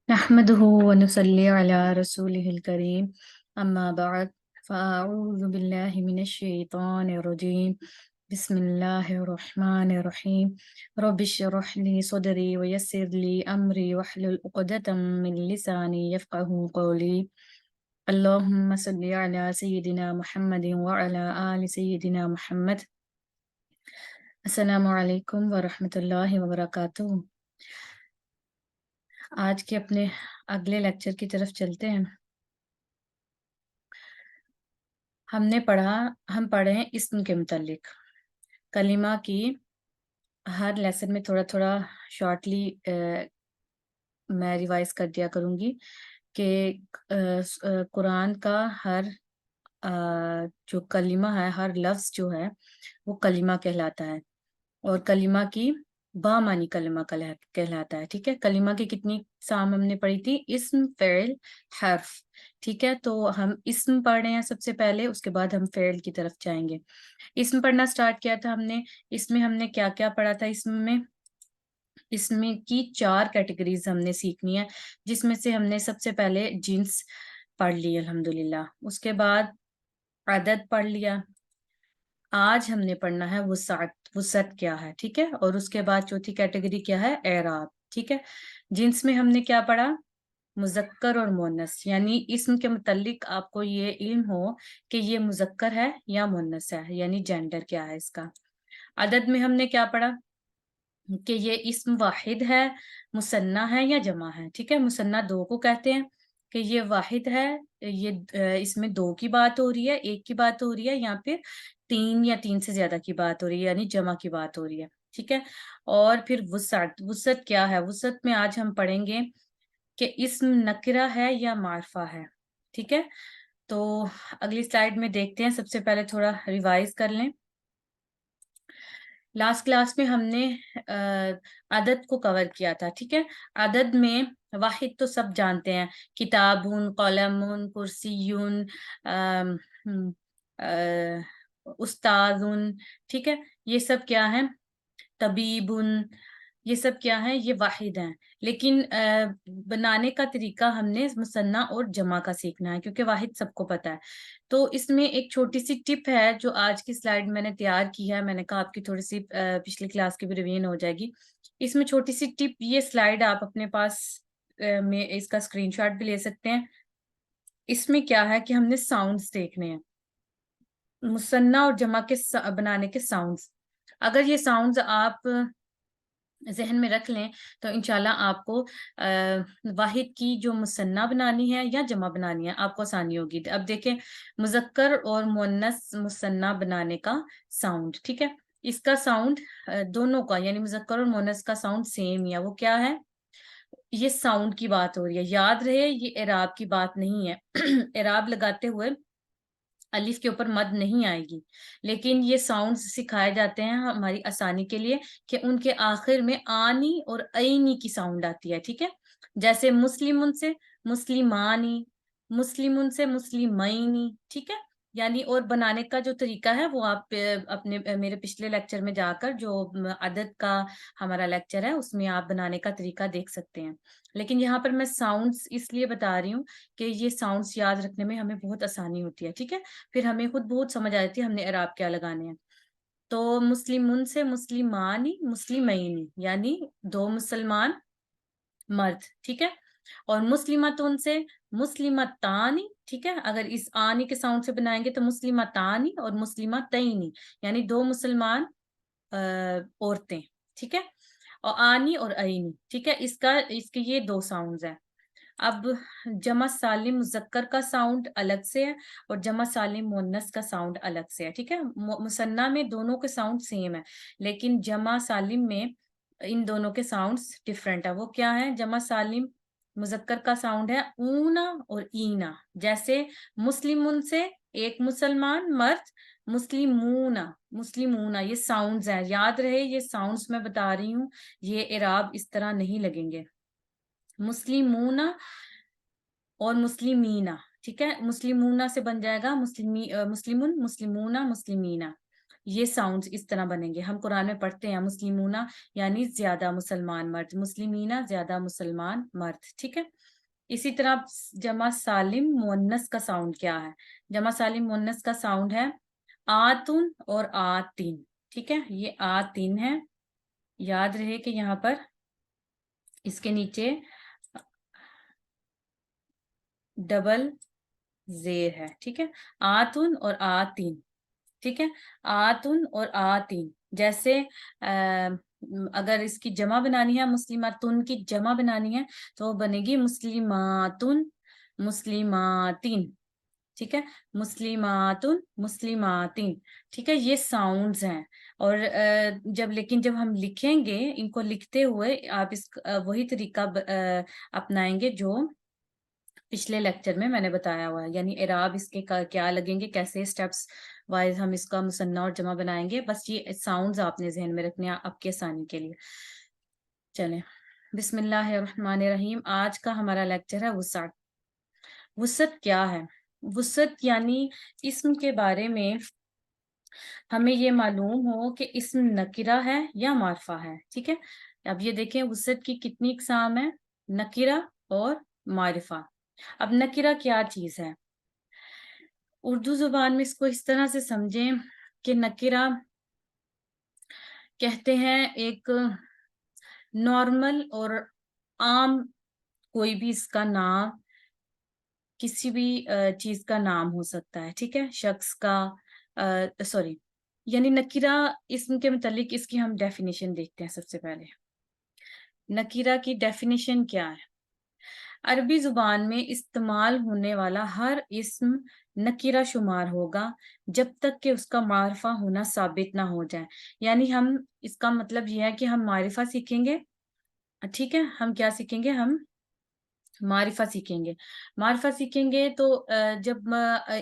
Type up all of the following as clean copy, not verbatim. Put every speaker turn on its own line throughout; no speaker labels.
نحمده ونصلي على رسوله الكريم أما بعد فأعوذ بالله من الشيطان الرجيم بسم الله الرحمن الرحيم رب اشرح لي صدري ويسر لي أمري واحلل عقدة من لساني يفقه قولي اللهم صل على سيدنا محمد وعلى آل سيدنا محمد السلام عليكم ورحمة الله وبركاته۔ آج کے اپنے اگلے لیکچر کی طرف چلتے ہیں۔ ہم پڑھے ہیں اسم کے متعلق کلمہ کی ہر لیسن میں تھوڑا تھوڑا شارٹلی میں ریوائز کر دیا کروں گی کہ قرآن کا ہر جو کلمہ ہے، ہر لفظ جو ہے وہ کلمہ کہلاتا ہے، اور کلمہ کی بامانی کلمہ کہلاتا ہے۔ ٹھیک ہے، کلمہ کی کتنی اقسام ہم نے پڑھی تھی؟ اسم، فعل، حرف۔ ٹھیک ہے، تو ہم اسم پڑھ رہے ہیں سب سے پہلے، اس کے بعد ہم فعل کی طرف جائیں گے۔ اسم پڑھنا سٹارٹ کیا تھا ہم نے، اس میں ہم نے کیا کیا پڑھا تھا؟ اسم کی 4 کیٹیگریز ہم نے سیکھنی ہے، جس میں سے ہم نے سب سے پہلے جنس پڑھ لی الحمدللہ، اس کے بعد عدد پڑھ لیا، آج ہم نے پڑھنا ہے وسعت کیا ہے۔ ٹھیک ہے، اور اس کے بعد چوتھی کیٹیگری کیا ہے؟ اعراب۔ ٹھیک ہے، جنس میں ہم نے کیا پڑھا؟ مذکر اور مؤنث، یعنی اسم کے متعلق آپ کو یہ علم ہو کہ یہ مذکر ہے یا مؤنث ہے، یعنی جینڈر کیا ہے اس کا۔ عدد میں ہم نے کیا پڑھا؟ کہ یہ اسم واحد ہے، مثنیٰ ہے یا جمع ہے۔ ٹھیک ہے، مثنیٰ 2 کو کہتے ہیں کہ یہ واحد ہے، یہ اس میں 2 کی بات ہو رہی ہے، ایک کی بات ہو رہی ہے، یا پھر 3 یا 3 سے زیادہ کی بات ہو رہی ہے، یعنی جمع کی بات ہو رہی ہے۔ ٹھیک ہے، اور پھر وسعت کیا ہے؟ وسعت میں آج ہم پڑھیں گے کہ اسم نکرہ ہے یا معرفہ ہے۔ ٹھیک ہے، تو اگلی سلائیڈ میں دیکھتے ہیں۔ سب سے پہلے تھوڑا ریوائز کر لیں۔ لاسٹ کلاس میں ہم نے عدد کو کور کیا تھا۔ ٹھیک ہے، عدد میں واحد تو سب جانتے ہیں، کتابون، قلمون، کرسیون، استاذون۔ ٹھیک ہے، یہ سب کیا ہے؟ طبیبن، یہ سب کیا ہے؟ یہ واحد ہیں، لیکن بنانے کا طریقہ ہم نے مثنیٰ اور جمع کا سیکھنا ہے، کیونکہ واحد سب کو پتہ ہے۔ تو اس میں ایک چھوٹی سی ٹپ ہے جو آج کی سلائیڈ میں نے تیار کی ہے، میں نے کہا آپ کی تھوڑی سی پچھلی کلاس کی بھی ریویژن ہو جائے گی۔ اس میں چھوٹی سی ٹپ، یہ سلائیڈ آپ اپنے پاس میں اس کا اسکرین شاٹ بھی لے سکتے ہیں۔ اس میں کیا ہے کہ ہم نے ساؤنڈز دیکھنے ہیں، مثنیٰ اور جمع کے بنانے کے ساؤنڈز۔ اگر یہ ساؤنڈز آپ ذہن میں رکھ لیں تو انشاءاللہ آپ کو واحد کی جو مثنیٰ بنانی ہے یا جمع بنانی ہے آپ کو آسانی ہوگی۔ اب دیکھیں، مذکر اور مؤنث مثنیٰ بنانے کا ساؤنڈ، ٹھیک ہے، اس کا ساؤنڈ دونوں کا، یعنی مذکر اور مؤنث کا ساؤنڈ سیم ہی ہے۔ وہ کیا ہے؟ یہ ساؤنڈ کی بات ہو رہی ہے، یاد رہے یہ اعراب کی بات نہیں ہے۔ اعراب لگاتے ہوئے الف کے اوپر مد نہیں آئے گی، لیکن یہ ساؤنڈز سکھائے جاتے ہیں ہماری آسانی کے لیے کہ ان کے آخر میں آنی اور اینی کی ساؤنڈ آتی ہے۔ ٹھیک ہے، جیسے مسلمن سے مسلمانی، مسلمن سے مسلمینی۔ ٹھیک ہے، یعنی اور بنانے کا جو طریقہ ہے وہ آپ اپنے میرے پچھلے لیکچر میں جا کر، جو عدد کا ہمارا لیکچر ہے اس میں آپ بنانے کا طریقہ دیکھ سکتے ہیں۔ لیکن یہاں پر میں ساؤنڈز اس لیے بتا رہی ہوں کہ یہ ساؤنڈز یاد رکھنے میں ہمیں بہت آسانی ہوتی ہے۔ ٹھیک ہے، پھر ہمیں خود بہت سمجھ آ جاتی ہے ہم نے اعراب کیا لگانے ہیں۔ تو مسلمن سے مسلمانی، مسلمینی، یعنی 2 مسلمان مرد۔ ٹھیک ہے، اور مسلمتن سے مسلمتانی۔ ٹھیک ہے، اگر اس آنی کے ساؤنڈ سے بنائیں گے تو مسلمتانی اور مسلمتینی، یعنی 2 مسلمان عورتیں۔ ٹھیک ہے، اور آنی اور اینی۔ ٹھیک ہے، اس کے یہ 2 ساؤنڈز ہیں۔ اب جمع سالم مذکر کا ساؤنڈ الگ سے ہے اور جمع سالم مؤنث کا ساؤنڈ الگ سے ہے۔ ٹھیک ہے، مثنیٰ میں دونوں کے ساؤنڈ سیم ہے، لیکن جمع سالم میں ان دونوں کے ساؤنڈز ڈفرینٹ ہے۔ وہ کیا ہے؟ جمع سالم مذکر کا ساؤنڈ ہے اونا اور اینا، جیسے مسلمن سے ایک مسلمان مرد، مسلمونا، مسلمونا، یہ ساؤنڈز ہیں، یاد رہے یہ ساؤنڈز میں بتا رہی ہوں، یہ اعراب اس طرح نہیں لگیں گے۔ مسلمونا اور مسلمینا۔ ٹھیک ہے، مسلمونا سے بن جائے گا مسلمن، مسلمونا، مسلمینا، یہ ساؤنڈز اس طرح بنیں گے. ہم قرآن میں پڑھتے ہیں مسلمونہ یعنی زیادہ مسلمان مرد، مسلمینہ زیادہ مسلمان مرد. ٹھیک ہے. اسی طرح جمع سالم مؤنث کا ساؤنڈ کیا ہے؟ جمع سالم مؤنث کا ساؤنڈ ہے آتن اور آتین. ٹھیک ہے، یہ آتین ہے. یاد رہے کہ یہاں پر اس کے نیچے ڈبل زیر ہے. ٹھیک ہے، آتن اور آتین. ٹھیک ہے، آتن اور آتین. جیسے اگر اس کی جمع بنانی ہے، مسلماتن کی جمع بنانی ہے تو وہ بنے گی مسلماتن مسلماتین. ٹھیک ہے، مسلماتن مسلماتین. ٹھیک ہے، یہ ساؤنڈز ہیں. اور جب ہم لکھیں گے ان کو، لکھتے ہوئے آپ اس وہی طریقہ اپنائیں گے جو پچھلے لیکچر میں نے بتایا ہوا ہے. یعنی اعراب اس کے کیا لگیں گے، کیسے سٹیپس وائز ہم اس کا مثنیٰ اور جمع بنائیں گے. بس یہ ساؤنڈز آپ نے ذہن میں رکھنے ہیں آپ کی آسانی کے لیے. چلیں، بسم اللہ الرحمن الرحیم. آج کا ہمارا لیکچر ہے وسعت. وسعت کیا ہے؟ وسعت یعنی اسم کے بارے میں ہمیں یہ معلوم ہو کہ اسم نکرہ ہے یا معرفہ ہے. ٹھیک ہے، اب یہ دیکھیں وسعت کی کتنی اقسام ہیں، نکرہ اور معرفہ. اب نکرہ کیا چیز ہے؟ اردو زبان میں اس کو اس طرح سے سمجھیں کہ نکرہ کہتے ہیں ایک نارمل اور عام کوئی بھی اس کا نام، کسی بھی چیز کا نام ہو سکتا ہے. ٹھیک ہے، شخص کا سوری، یعنی نکرہ اسم کے متعلق اس کی ہم ڈیفینیشن دیکھتے ہیں. سب سے پہلے نکرہ کی ڈیفینیشن کیا ہے؟ عربی زبان میں استعمال ہونے والا ہر اسم نکرہ شمار ہوگا جب تک کہ اس کا معرفہ ہونا ثابت نہ ہو جائے. یعنی ہم اس کا مطلب یہ ہے کہ ہم معرفہ سیکھیں گے. ٹھیک ہے، ہم کیا سیکھیں گے؟ ہم معرفہ سیکھیں گے. معرفہ سیکھیں گے تو جب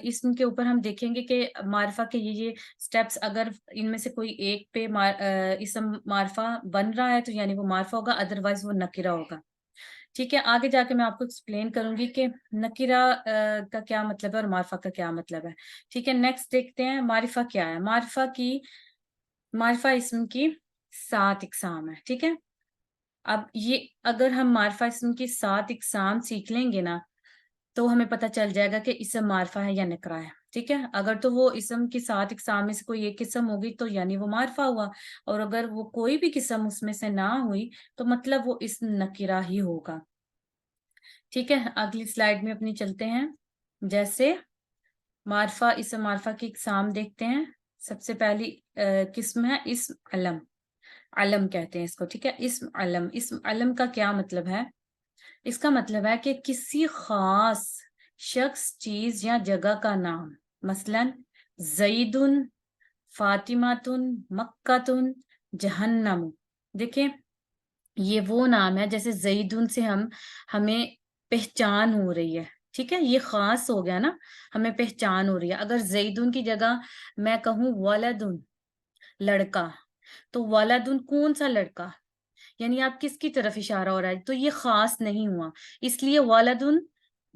اسم کے اوپر ہم دیکھیں گے کہ معرفہ کے یہ سٹیپس، اگر ان میں سے کوئی ایک پہ اسم معرفہ بن رہا ہے تو یعنی وہ معرفہ ہوگا، ادروائز وہ نکرہ ہوگا. ٹھیک ہے، آگے جا کے میں آپ کو ایکسپلین کروں گی کہ نکرہ کا کیا مطلب ہے اور معرفہ کا کیا مطلب ہے. ٹھیک ہے، نیکسٹ دیکھتے ہیں معرفہ کیا ہے. معرفہ اسم کی 7 اقسام ہے. ٹھیک ہے، اب یہ اگر ہم معرفہ اسم کی 7 اقسام سیکھ لیں گے نا تو ہمیں پتہ چل جائے گا کہ اسم معرفہ ہے یا نکرہ ہے. ٹھیک ہے، اگر تو وہ اسم کی 7 اقسام میں سے کوئی ایک قسم ہوگی تو یعنی وہ معرفہ ہوا، اور اگر وہ کوئی بھی قسم اس میں سے نہ ہوئی تو مطلب وہ اسم نکرہ ہی ہوگا. ٹھیک ہے، اگلی سلائیڈ میں اپنی چلتے ہیں. جیسے معرفہ، اسم معرفہ کی اقسام دیکھتے ہیں. سب سے پہلی قسم ہے اسم علم. علم کہتے ہیں اس کو. ٹھیک ہے، اسم علم. اسم علم کا کیا مطلب ہے؟ اس کا مطلب ہے کہ کسی خاص شخص، چیز یا جگہ کا نام. مثلا زیدن، فاطماتن، مکتن، جہنم. دیکھیں یہ وہ نام ہے، جیسے زیدن سے ہمیں پہچان ہو رہی ہے. ٹھیک ہے، یہ خاص ہو گیا نا، ہمیں پہچان ہو رہی ہے. اگر زیدن کی جگہ میں کہوں ولدن، لڑکا، تو ولدن کون سا لڑکا، یعنی آپ کس کی طرف اشارہ ہو رہا ہے؟ تو یہ خاص نہیں ہوا، اس لیے ولدن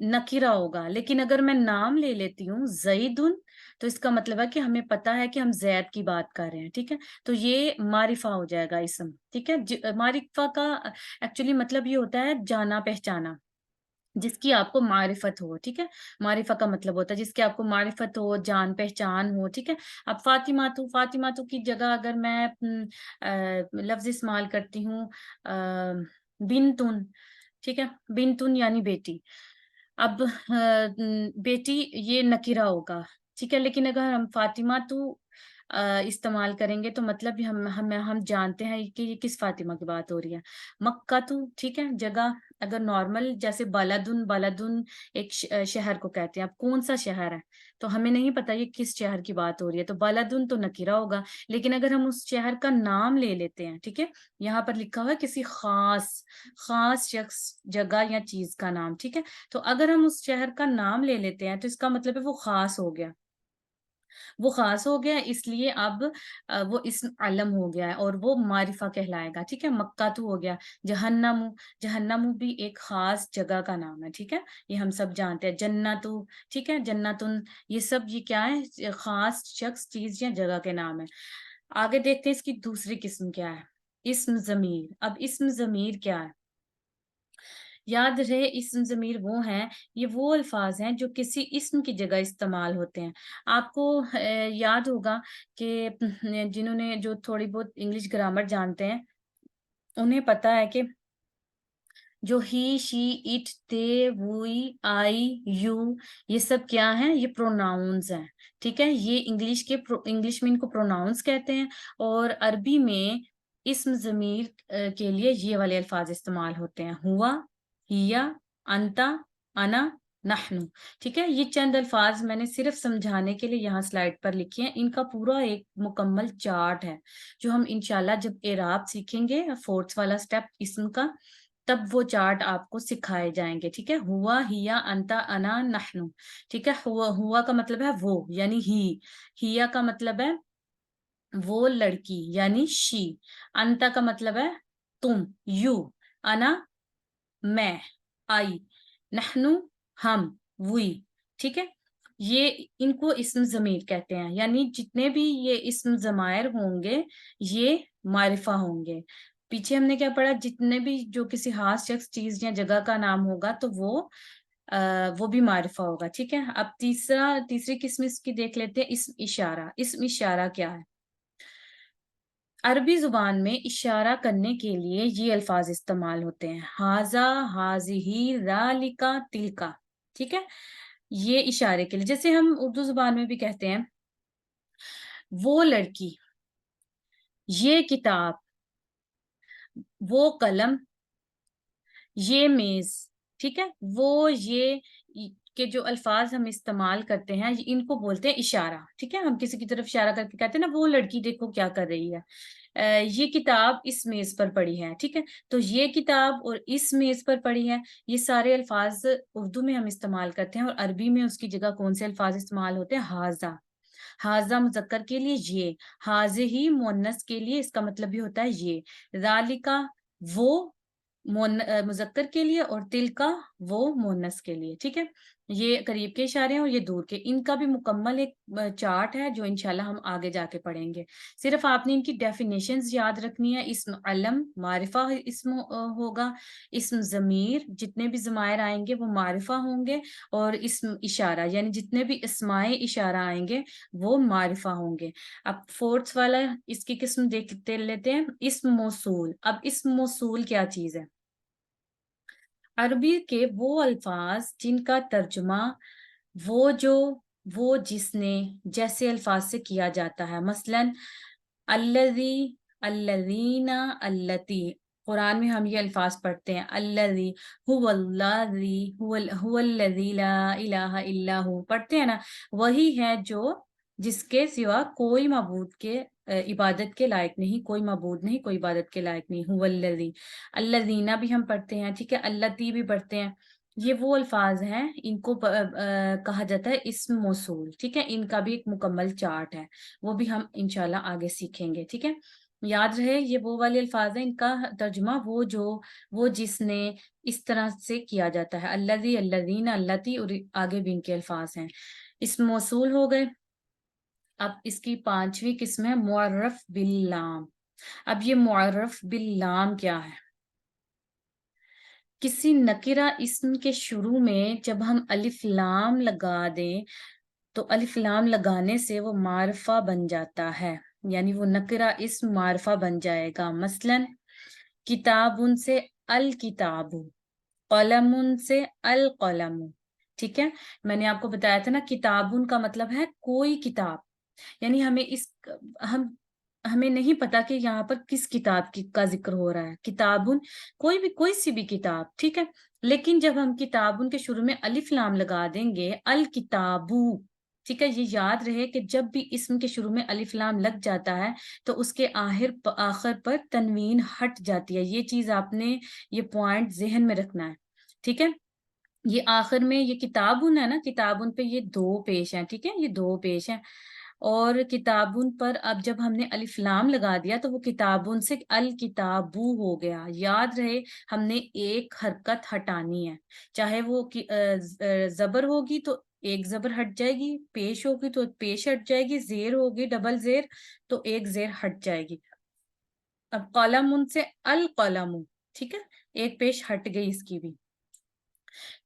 نکرہ ہوگا. لیکن اگر میں نام لے لیتی ہوں زیدن تو اس کا مطلب ہے کہ ہمیں پتا ہے کہ ہم زید کی بات کر رہے ہیں. ٹھیک ہے، تو یہ معرفہ ہو جائے گا اسم. ٹھیک ہے، معرفہ کا ایکچولی مطلب یہ ہوتا ہے جانا پہچانا، جس کی آپ کو معرفت ہو. ٹھیک ہے، معرفہ کا مطلب ہوتا ہے جس کی آپ کو معرفت ہو، جان پہچان ہو. ٹھیک ہے، اب فاطمہ کی جگہ اگر میں لفظ استعمال کرتی ہوں بنتن. ٹھیک ہے، بنتن یعنی بیٹی. اب بیٹی یہ نکرہ ہوگا. ٹھیک ہے، لیکن اگر ہم فاطمہ استعمال کریں گے تو مطلب ہم جانتے ہیں کہ یہ کس فاطمہ کی بات ہو رہی ہے. مکہ تو، ٹھیک ہے، جگہ اگر نارمل جیسے بلدن ایک شہر کو کہتے ہیں. اب کون سا شہر ہے تو ہمیں نہیں پتا یہ کس شہر کی بات ہو رہی ہے، تو بلدن تو نکرہ ہوگا. لیکن اگر ہم اس شہر کا نام لے لیتے ہیں، ٹھیک ہے، یہاں پر لکھا ہوا ہے کسی خاص شخص، جگہ یا چیز کا نام. ٹھیک ہے، تو اگر ہم اس شہر کا نام لے لیتے ہیں تو اس کا مطلب ہے وہ خاص ہو گیا. وہ خاص ہو گیا اس لیے اب وہ اسم علم ہو گیا ہے اور وہ معرفہ کہلائے گا، ٹھیک ہے۔ مکہ تو ہو گیا، جہنم، جہنم بھی ایک خاص جگہ کا نام ہے، ٹھیک ہے، یہ ہم سب جانتے ہیں۔ جنتو، ٹھیک ہے، جنتن، یہ سب یہ کیا ہے، خاص شخص، چیز یا جگہ کے نام ہے۔ آگے دیکھتے ہیں اس کی دوسری قسم کیا ہے، اسم ضمیر۔ اب اسم ضمیر کیا ہے؟ یاد رہے اسم ضمیر وہ ہیں، یہ وہ الفاظ ہیں جو کسی اسم کی جگہ استعمال ہوتے ہیں۔ آپ کو یاد ہوگا کہ جنہوں نے جو تھوڑی بہت انگلش گرامر جانتے ہیں انہیں پتا ہے کہ جو ہی، شی، it, they, we, I, you, یہ سب کیا ہیں، یہ پروناؤنز ہیں، ٹھیک ہے۔ یہ انگلش میں ان کو پروناؤنز کہتے ہیں، اور عربی میں اسم ضمیر کے لیے یہ والے الفاظ استعمال ہوتے ہیں، ہوا، ہیا، انتا، انا، نحنو، ٹھیک ہے۔ یہ چند الفاظ میں نے صرف سمجھانے کے لیے یہاں سلائڈ پر لکھے ہیں، ان کا پورا ایک مکمل چارٹ ہے جو ہم انشاءاللہ جب اعراب سیکھیں گے، فورتھ والا سٹیپ اسم کا، تب وہ چارٹ آپ کو سکھائے جائیں گے، ٹھیک ہے۔ ہوا، ہیا، انتا، انا، نحنو، ٹھیک ہے۔ ہوا کا مطلب ہے وہ، یعنی ہی۔ ہیا کا مطلب ہے وہ لڑکی، یعنی شی۔ انتا کا مطلب ہے تم، یو۔ انا میں، آئی۔ نحنو ہم، وی، ٹھیک ہے۔ یہ ان کو اسم ضمیر کہتے ہیں، یعنی جتنے بھی یہ اسم ضمائر ہوں گے یہ معرفہ ہوں گے۔ پیچھے ہم نے کیا پڑھا، جتنے بھی جو کسی خاص شخص، چیز یا جگہ کا نام ہوگا تو وہ بھی معرفہ ہوگا، ٹھیک ہے۔ اب تیسری قسم اس کی دیکھ لیتے ہیں، اسم اشارہ۔ اسم اشارہ کیا ہے؟ عربی زبان میں اشارہ کرنے کے لیے یہ الفاظ استعمال ہوتے ہیں، ہاذا، ہاذہی، ذالکا، تلکا، ٹھیک ہے۔ یہ اشارے کے لیے، جیسے ہم اردو زبان میں بھی کہتے ہیں وہ لڑکی، یہ کتاب، وہ قلم، یہ میز، ٹھیک ہے۔ وہ یہ کہ جو الفاظ ہم استعمال کرتے ہیں ان کو بولتے ہیں اشارہ، ٹھیک ہے۔ ہم کسی کی طرف اشارہ کر کے کہتے ہیں نا وہ لڑکی دیکھو کیا کر رہی ہے، یہ کتاب اس میز پر پڑی ہے، ٹھیک ہے۔ تو یہ کتاب اور اس میز پر پڑی ہے، یہ سارے الفاظ اردو میں ہم استعمال کرتے ہیں، اور عربی میں اس کی جگہ کون سے الفاظ استعمال ہوتے ہیں؟ ہاذا۔ ہاذا مذکر کے لیے یہ، ہاذہی مؤنث کے لیے اس کا مطلب بھی ہوتا ہے یہ، ذالکا وہ مذکر کے لیے، اور تلکا وہ مؤنث کے لیے، ٹھیک ہے۔ یہ قریب کے اشارے ہیں اور یہ دور کے، ان کا بھی مکمل ایک چارٹ ہے جو انشاءاللہ ہم آگے جا کے پڑھیں گے۔ صرف آپ نے ان کی ڈیفینیشنز یاد رکھنی ہے۔ اسم علم معرفہ اسم ہوگا، اسم ضمیر جتنے بھی ضمائر آئیں گے وہ معرفہ ہوں گے، اور اسم اشارہ یعنی جتنے بھی اسماء اشارہ آئیں گے وہ معرفہ ہوں گے۔ اب فورتھ والا اس کی قسم دیکھ لیتے ہیں، اسم موصول۔ اب اسم موصول کیا چیز ہے؟ عربی کے وہ الفاظ جن کا ترجمہ وہ جس نے جیسے الفاظ سے کیا جاتا ہے، مثلا الذی، الذین، اللتی۔ قرآن میں ہم یہ الفاظ پڑھتے ہیں، الذی هو الذی هو الذی لا الہ الا ہو، پڑھتے ہیں نا، وہی ہے جو جس کے سوا کوئی معبود کے عبادت کے لائق نہیں، کوئی معبود نہیں، کوئی عبادت کے لائق نہیں، هو الذی۔ الذین بھی ہم پڑھتے ہیں، ٹھیک ہے، اللتی بھی پڑھتے ہیں۔ یہ وہ الفاظ ہیں، ان کو کہا جاتا ہے اسم موصول، ٹھیک ہے۔ ان کا بھی ایک مکمل چارٹ ہے، وہ بھی ہم انشاءاللہ آگے سیکھیں گے، ٹھیک ہے۔ یاد رہے یہ وہ والے الفاظ ہیں، ان کا ترجمہ وہ جس نے اس طرح سے کیا جاتا ہے، الذی، الذین، اللتی، اور آگے بھی ان کے الفاظ ہیں، اسم موصول ہو گئے۔ اب اس کی پانچویں قسم ہے معرف باللام۔ اب یہ معرف باللام کیا ہے؟ کسی نکرہ اسم کے شروع میں جب ہم الف لام لگا دیں تو الف لام لگانے سے وہ معرفہ بن جاتا ہے، یعنی وہ نکرہ اسم معرفہ بن جائے گا۔ مثلا کتابن سے الکتاب، قلم سے القلم، ٹھیک ہے۔ میں نے آپ کو بتایا تھا نا کتابن کا مطلب ہے کوئی کتاب، یعنی ہمیں نہیں پتا کہ یہاں پر کس کتاب کا ذکر ہو رہا ہے، کتابن کوئی سی بھی کتاب، ٹھیک ہے۔ لیکن جب ہم کتابن کے شروع میں الف لام لگا دیں گے، الکتابو، ٹھیک ہے، یہ یاد رہے کہ جب بھی اسم کے شروع میں الف لام لگ جاتا ہے تو اس کے آخر پر تنوین ہٹ جاتی ہے، یہ چیز آپ نے یہ پوائنٹ ذہن میں رکھنا ہے، ٹھیک ہے۔ یہ آخر میں یہ کتابن ہے نا، کتابن پہ یہ دو پیش ہیں، ٹھیک ہے، یہ دو پیش ہیں، اور کتابن پر اب جب ہم نے الف لام لگا دیا تو وہ کتابن سے الکتابو ہو گیا. یاد رہے ہم نے ایک حرکت ہٹانی ہے، چاہے وہ زبر ہوگی تو ایک زبر ہٹ جائے گی، پیش ہوگی تو پیش ہٹ جائے گی، زیر ہوگی ڈبل زیر تو ایک زیر ہٹ جائے گی. اب قلم سے القلم، ٹھیک ہے، ایک پیش ہٹ گئی اس کی بھی.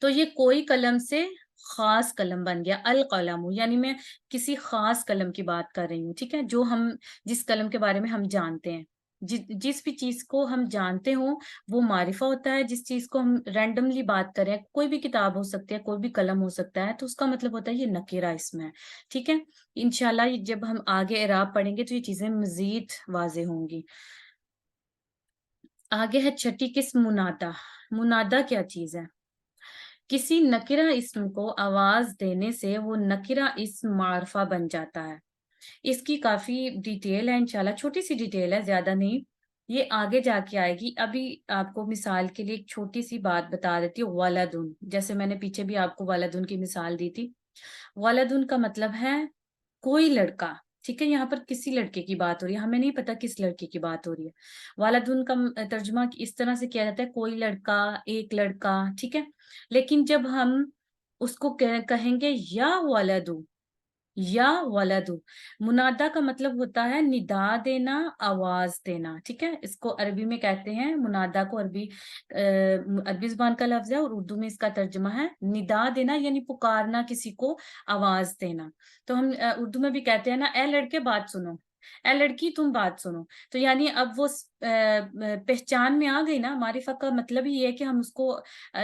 تو یہ کوئی قلم سے خاص قلم بن گیا القلم، یعنی میں کسی خاص قلم کی بات کر رہی ہوں، ٹھیک ہے، جو ہم جس قلم کے بارے میں ہم جانتے ہیں. جس بھی چیز کو ہم جانتے ہوں وہ معرفہ ہوتا ہے. جس چیز کو ہم رینڈملی بات کریں، کوئی بھی کتاب ہو سکتی ہے، کوئی بھی قلم ہو سکتا ہے، تو اس کا مطلب ہوتا ہے یہ نکرہ اسم ہے. ٹھیک ہے، انشاءاللہ جب ہم آگے اعراب پڑھیں گے تو یہ چیزیں مزید واضح ہوں گی. آگے ہے چھٹی قسم منادا. منادا کیا چیز ہے؟ کسی نکرہ اسم کو آواز دینے سے وہ نکرہ اسم معرفہ بن جاتا ہے. اس کی کافی ڈیٹیل ہے انشاءاللہ، چھوٹی سی ڈیٹیل ہے، زیادہ نہیں، یہ آگے جا کے آئے گی. ابھی آپ کو مثال کے لیے ایک چھوٹی سی بات بتا دیتی ہوں. ولدن، جیسے میں نے پیچھے بھی آپ کو ولدن کی مثال دی تھی. ولدن کا مطلب ہے کوئی لڑکا، ٹھیک ہے، یہاں پر کسی لڑکے کی بات ہو رہی ہے، ہمیں نہیں پتا کس لڑکے کی بات ہو رہی ہے. ولدن کا ترجمہ اس طرح سے کیا جاتا ہے، کوئی لڑکا، ایک لڑکا، ٹھیک ہے. لیکن جب ہم اس کو کہیں گے یا ولدو، یا ولدو، منادا کا مطلب ہوتا ہے ندا دینا، آواز دینا، ٹھیک ہے. اس کو عربی میں کہتے ہیں منادا کو، عربی زبان کا لفظ ہے اور اردو میں اس کا ترجمہ ہے ندا دینا، یعنی پکارنا، کسی کو آواز دینا. تو ہم اردو میں بھی کہتے ہیں نا، اے لڑکے بات سنو، اے لڑکی تم بات سنو. تو یعنی اب وہ پہچان میں آ گئی نا. معرفہ کا مطلب ہی یہ ہے کہ ہم اس کو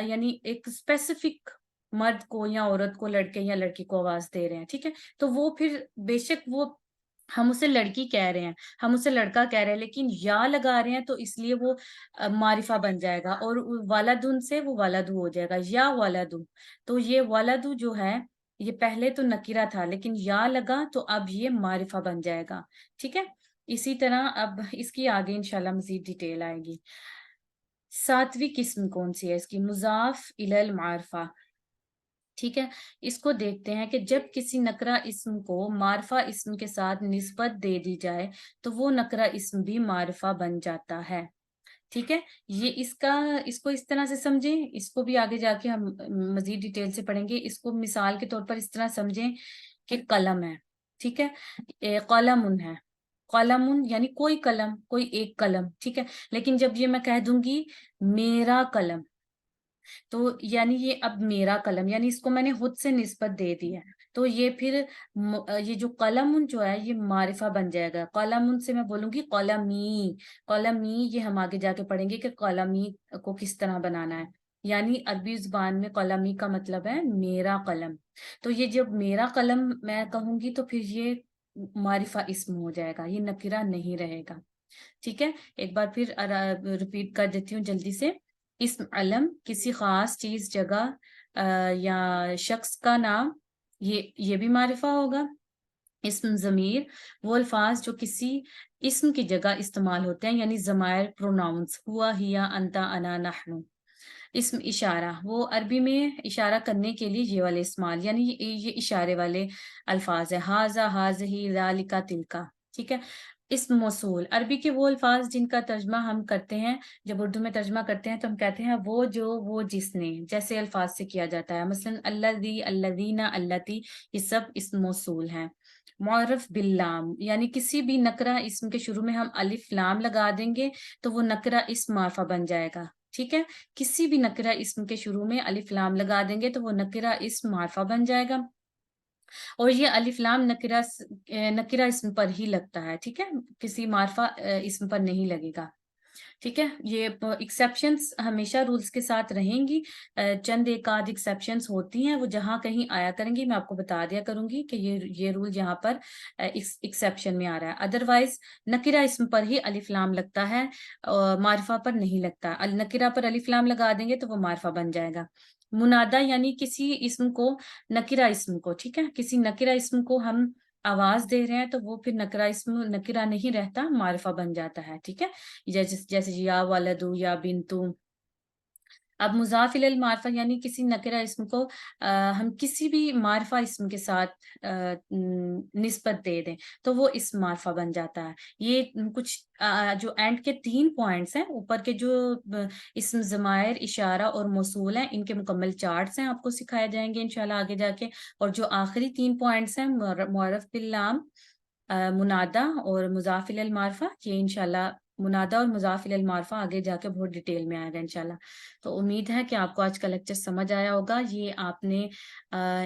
یعنی ایک اسپیسیفک مرد کو یا عورت کو، لڑکے یا لڑکی کو آواز دے رہے ہیں، ٹھیک ہے. تو وہ پھر بے شک وہ ہم اسے لڑکی کہہ رہے ہیں، ہم اسے لڑکا کہہ رہے ہیں، لیکن یا لگا رہے ہیں تو اس لیے وہ معرفہ بن جائے گا. اور ولدن سے وہ ولدو ہو جائے گا، یا ولدو. تو یہ ولدو جو ہے یہ پہلے تو نکرہ تھا، لیکن یا لگا تو اب یہ معرفہ بن جائے گا. ٹھیک ہے، اسی طرح اب اس کی آگے انشاءاللہ مزید ڈیٹیل آئے گی. 7ویں قسم کون سی ہے اس کی؟ مضاف الی المعرفہ. ٹھیک ہے، اس کو دیکھتے ہیں کہ جب کسی نکرہ اسم کو معرفہ اسم کے ساتھ نسبت دے دی جائے تو وہ نکرہ اسم بھی معرفہ بن جاتا ہے. ٹھیک ہے، یہ اس کو اس طرح سے سمجھیں، اس کو بھی آگے جا کے ہم مزید ڈیٹیل سے پڑھیں گے. اس کو مثال کے طور پر اس طرح سمجھیں کہ قلم ہے، ٹھیک ہے، قلم ہے. قلم یعنی کوئی قلم، کوئی ایک قلم، ٹھیک ہے. لیکن جب یہ میں کہہ دوں گی میرا قلم، تو یعنی یہ اب میرا قلم، یعنی اس کو میں نے خود سے نسبت دے دی ہے. تو یہ پھر یہ جو قلم جو ہے یہ معرفہ بن جائے گا. قلم سے میں بولوں گی قلمی، قلمی، یہ ہم آگے جا کے پڑھیں گے کہ قلمی کو کس طرح بنانا ہے. یعنی عربی زبان میں قلمی کا مطلب ہے میرا قلم. تو یہ جب میرا قلم میں کہوں گی تو پھر یہ معرفہ اسم ہو جائے گا، یہ نکرہ نہیں رہے گا. ٹھیک ہے، ایک بار پھر ریپیٹ کر دیتی ہوں جلدی سے. اسم علم کسی خاص چیز، جگہ یا شخص کا نام، یہ بھی معرفہ ہوگا. اسم ضمیر وہ الفاظ جو کسی اسم کی جگہ استعمال ہوتے ہیں، یعنی ضمائر، پروناؤنس، ہوا، ہیا، انتا، انا، نحنو. اسم اشارہ وہ عربی میں اشارہ کرنے کے لیے یہ والے استعمال، یعنی یہ اشارے والے الفاظ ہیں. ہاذا، ہاذہی، ذالکا، تلکا. ٹھیک ہے، اسم موصول عربی کے وہ الفاظ جن کا ترجمہ ہم کرتے ہیں، جب اردو میں ترجمہ کرتے ہیں تو ہم کہتے ہیں وہ جو، وہ جس نے، جیسے الفاظ سے کیا جاتا ہے. مثلا الذی، الذین، اللتی، یہ سب اسم موصول ہیں. معرف باللام یعنی کسی بھی نکرہ اسم کے شروع میں ہم الف لام لگا دیں گے تو وہ نکرہ اسم معرفہ بن جائے گا. ٹھیک ہے، کسی بھی نکرہ اسم کے شروع میں الف لام لگا دیں گے تو وہ نکرہ اسم معرفہ بن جائے گا. اور یہ الف لام نکرہ اسم پر ہی لگتا ہے. ٹھیک ہے، کسی معرفہ اسم پر نہیں لگے گا. ٹھیک ہے، یہ ایکسیپشنز ہمیشہ رولز کے ساتھ رہیں گی. چند ایک آدھ ایکسیپشنز ہوتی ہیں، وہ جہاں کہیں آیا کریں گی میں آپ کو بتا دیا کروں گی کہ یہ رول یہاں پر ایکسیپشن میں آ رہا ہے. ادروائز نکرہ اسم پر ہی الف لام لگتا ہے، معرفہ پر نہیں لگتا. نکرہ پر الف لام لگا دیں گے تو وہ معرفہ بن جائے گا. منادا یعنی کسی اسم کو، نکرہ اسم کو، ٹھیک ہے، کسی نکرہ اسم کو ہم آواز دے رہے ہیں تو وہ پھر نکرہ اسم نکرہ نہیں رہتا، معرفہ بن جاتا ہے. ٹھیک ہے، جیسے یا ولدو، یا بنتو. اب مضاف الی المعرفہ یعنی کسی نکرہ اسم کو ہم کسی بھی معرفہ اسم کے ساتھ نسبت دے دیں تو وہ اسم معرفہ بن جاتا ہے. یہ کچھ جو اینڈ کے 3 پوائنٹس ہیں، اوپر کے جو اسم ضمائر، اشارہ اور موصول ہیں، ان کے مکمل چارٹس ہیں، آپ کو سکھائے جائیں گے انشاءاللہ آگے جا کے. اور جو آخری 3 پوائنٹس ہیں، معرف باللام، منادہ اور مضاف الی المعرفہ، یہ انشاءاللہ منادہ اور مضاف الی المعرفہ آگے جا کے بہت ڈیٹیل میں آئے گا انشاءاللہ. تو امید ہے کہ آپ کو آج کا لیکچر سمجھ آیا ہوگا. یہ آپ نے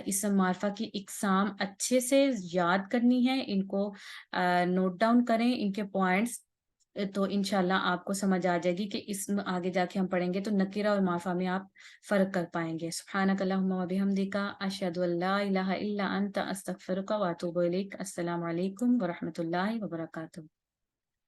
اسم معرفہ کی اقسام اچھے سے یاد کرنی ہے، ان کو نوٹ ڈاؤن کریں، ان کے پوائنٹس، تو انشاءاللہ آپ کو سمجھ آ جائے گی کہ اسم آگے جا کے ہم پڑھیں گے تو نکرہ اور معرفہ میں آپ فرق کر پائیں گے. سبحانک اللہم و بحمدک، اشہد ان لا الہ الا انت، استغفرک و اتوب الیک. السلام علیکم ورحمۃ اللہ وبرکاتہ.